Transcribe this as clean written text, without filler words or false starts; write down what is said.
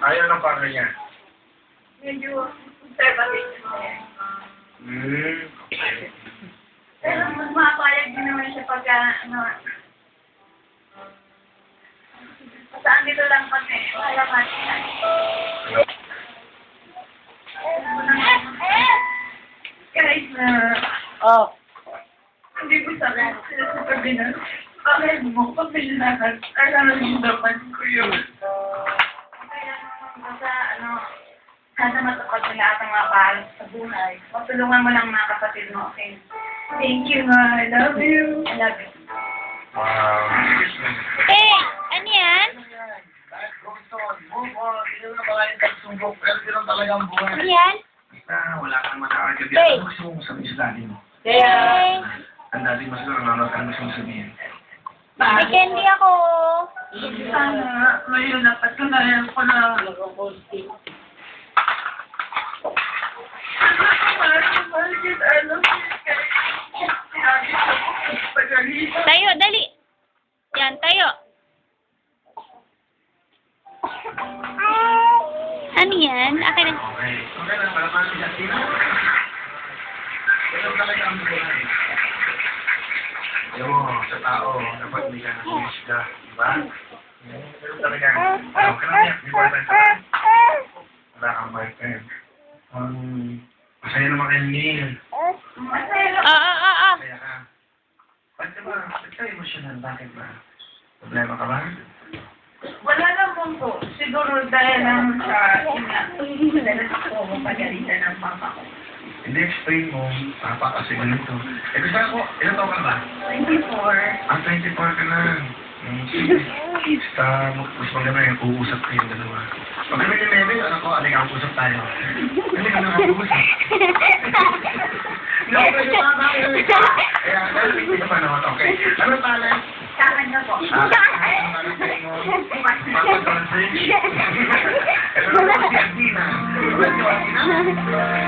Ayaw ng partner niya. Medyo conservative mo. Okay. Pero mapapayag din naman siya pagka, saan dito lang kami, wala ka. Guys, Oh. hindi ko sabihin sila sa tabi na, bakit mo pag pininakas, alam yung dapat ko yun. Kaya basta, sana matupad mo lahat ng mga paalam sa buhay. Matulungan mo lang mga kapatid mo, okay? Thank you, ma. I love you. I love you. Wow. Hey, ano yan? Move on. Hindi na mga pagsubok. Pero yun ang talagang buhay. Ano yan? Basta wala kang makakagabi. Hey. Ano gusto mong sabihin sa daddy mo? Hey. Ang daddy mo siguro nanonood ka gusto mong sabihin. May candy ako. Sana, ngayon napatunayan ko na. Tayo, dali. Yan, tayo. Ano yan? Akin na. Okay. Okay lang. Para paano siya? Sino? Ito talaga ang buhay. Alam mo, sa tao, dapat hindi ka na-wish ka. Diba? Ito talaga. Ayaw ka lang yan. Di ba tayo sa wala kang boyfriend. Masaya naman kayo Neil. Masaya ka. Ba't ka emotional? Bakit ba? Problema ka ba? Wala naman po. Siguro dahil lang sa dahil ako pagalitan ng papa ko. Hindi, explain mo. Papa kasi ganito. Eh, gusto ako, ilan taon ka na ba? 24. 24 ka na. Sige. Basta, mas maganda yung uusap kayong dalawa. Pag kami ni Mary, ko, alika ang usap tayo. Alika na ang usap. Hindi ako pwede pa. Kaya, hindi ka pa naman. Okay. Ano talent? Sa kanya po. Ano talent kayo mo? Papa dancing? Ito naman si Adina. Ito si Adina?